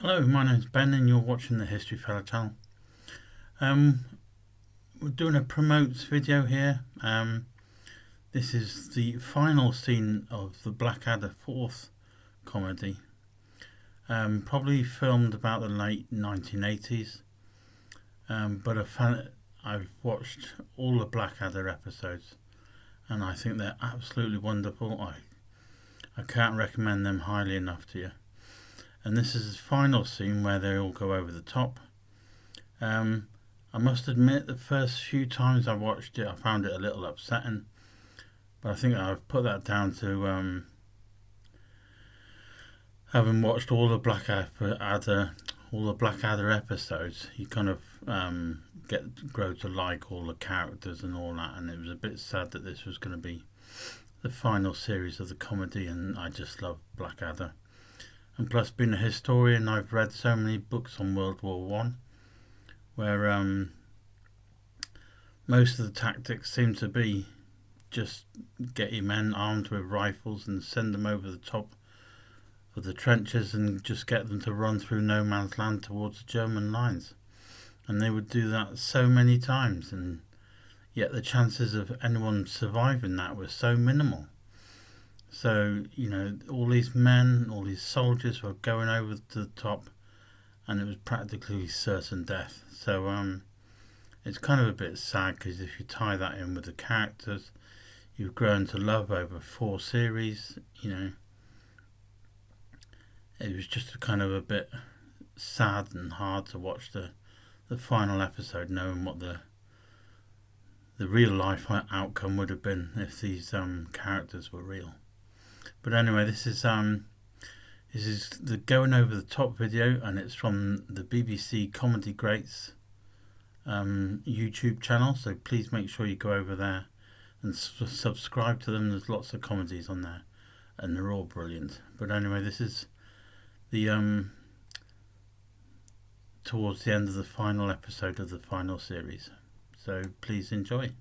Hello, my name's Ben and you're watching the History Fella channel. Um, we're doing a promotes video here. This is the final scene of the Blackadder 4th comedy. Probably filmed about the late 1980s. But I've watched all the Blackadder episodes and I think they're absolutely wonderful. I can't recommend them highly enough to you. And this is the final scene where they all go over the top. I must admit, the first few times I watched it, I found it a little upsetting. But I think I've put that down to having watched all the Blackadder episodes. You kind of grow to like all the characters and all that. And it was a bit sad that this was going to be the final series of the comedy. And I just love Blackadder. And plus, being a historian, I've read so many books on World War One, where most of the tactics seem to be just get your men armed with rifles and send them over the top of the trenches and just get them to run through no man's land towards the German lines. And they would do that so many times, and yet the chances of anyone surviving that were so minimal. So, all these men, all these soldiers were going over to the top and it was practically certain death. So it's kind of a bit sad because if you tie that in with the characters you've grown to love over 4 series, it was just kind of a bit sad and hard to watch the final episode knowing what the real life outcome would have been if these characters were real. But anyway, this is the going over the top video, and it's from the BBC Comedy Greats YouTube channel. So please make sure you go over there and subscribe to them. There's lots of comedies on there, and they're all brilliant. But anyway, this is the towards the end of the final episode of the final series. So please enjoy.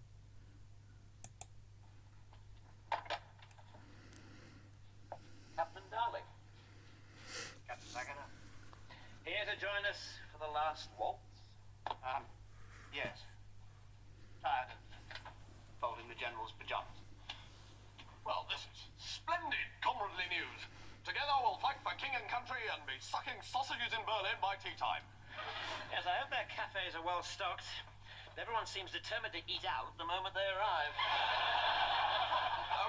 Join us for the last waltz? Yes. Tired of folding the General's pajamas. Well, this is splendid comradely news. Together we'll fight for king and country and be sucking sausages in Berlin by tea time. Yes, I hope their cafes are well stocked. Everyone seems determined to eat out the moment they arrive.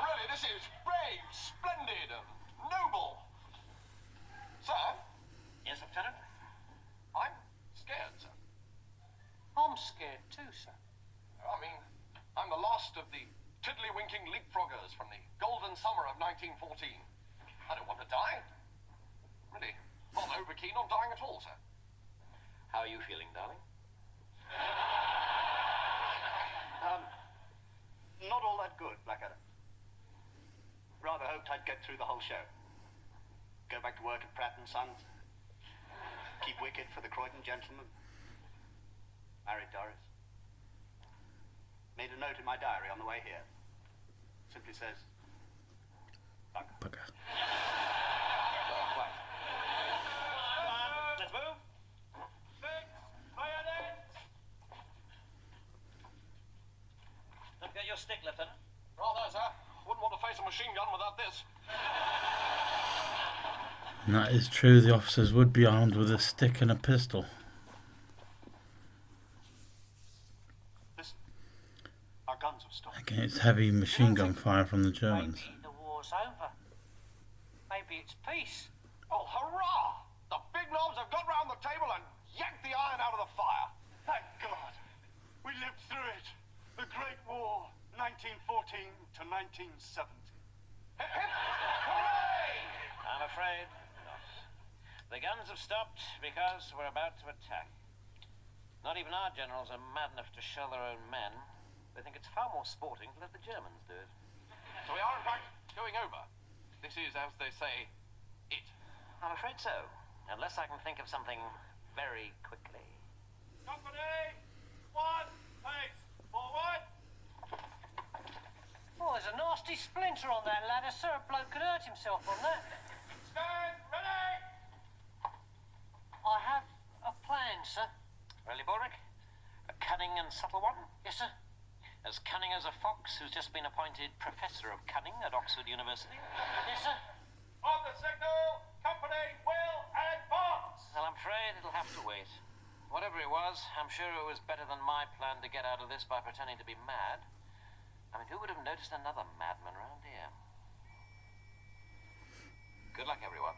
Really, this is brave, splendid, and noble. Sir? Yes, Lieutenant? I'm scared, sir. I'm scared too, sir. I'm the last of the tiddly-winking leapfroggers from the golden summer of 1914. I don't want to die. Really, not over keen on dying at all, sir. How are you feeling, darling? Not all that good, Blackadder. Rather hoped I'd get through the whole show. Go back to work at Pratt & Sons. Keep wicket for the Croydon gentleman. Married Doris. Made a note in my diary on the way here. Simply says, Bugger. Quiet. Let's move. Don't get your stick, Lieutenant. Rather, sir. Wouldn't want to face a machine gun without this. And that is true, the officers would be armed with a stick and a pistol. Listen. Our guns have stopped. Against heavy machine gun fire from the Germans. Maybe the war's over. Maybe it's peace. Oh, hurrah! The big knobs have got round the table and yanked the iron out of the fire. Thank God. We lived through it. The Great War, 1914 to 1970. Hooray! I'm afraid not. The guns have stopped because we're about to attack. Not even our generals are mad enough to shell their own men. They think it's far more sporting to let the Germans do it. So we are, in fact, going over. This is, as they say, it. I'm afraid so. Unless I can think of something very quickly. Company! One! Face! Forward! Oh, there's a nasty splinter on that ladder, sir. A bloke could hurt himself on that. Stand! Ready! Yes, sir. Really, Borwick? A cunning and subtle one? Yes, sir. As cunning as a fox who's just been appointed Professor of Cunning at Oxford University? Yes, sir. On the signal, company will advance! Well, I'm afraid it'll have to wait. Whatever it was, I'm sure it was better than my plan to get out of this by pretending to be mad. I mean, who would have noticed another madman around here? Good luck, everyone.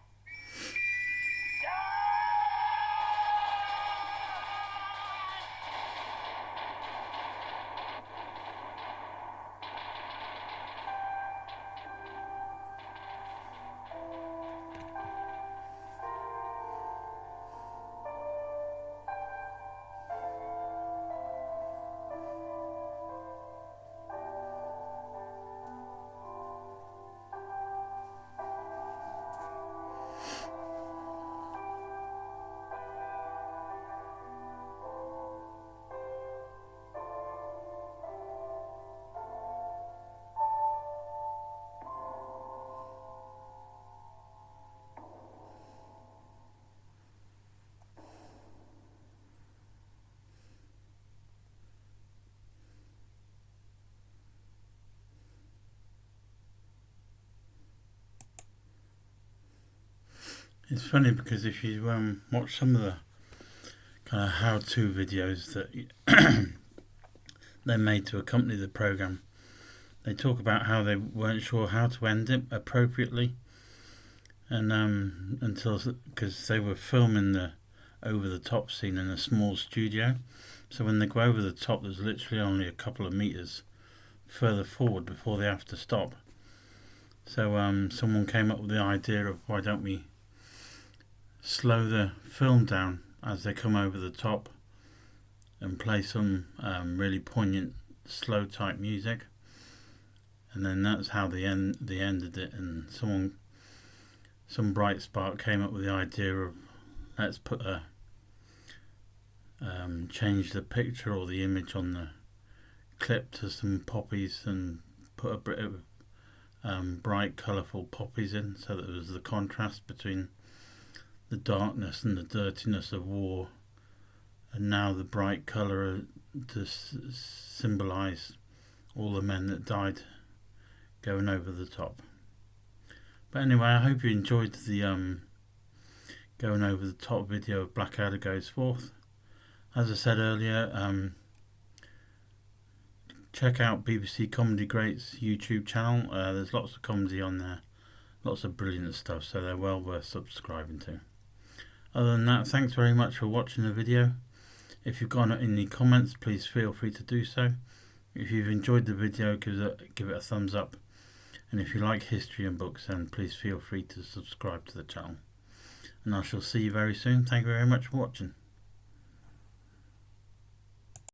It's funny because if you watch some of the kind of how-to videos that they made to accompany the program, they talk about how they weren't sure how to end it appropriately, and until because they were filming the over-the-top scene in a small studio, so when they go over the top, there's literally only a couple of meters further forward before they have to stop. So someone came up with the idea of why don't we slow the film down as they come over the top and play some really poignant slow type music, and then that's how they ended it. And some bright spark came up with the idea of let's put a change the picture or the image on the clip to some poppies and put a bit of bright colourful poppies in, so that there was the contrast between the darkness and the dirtiness of war, and now the bright colour to symbolise all the men that died going over the top. But anyway, I hope you enjoyed the going over the top video of Blackadder Goes Forth. As I said earlier, check out BBC Comedy Greats YouTube channel. There's lots of comedy on there, lots of brilliant stuff, so they're well worth subscribing to. Other than that, thanks very much for watching the video. If you've got any comments, please feel free to do so. If you've enjoyed the video, give it a thumbs up. And if you like history and books, then please feel free to subscribe to the channel. And I shall see you very soon. Thank you very much for watching.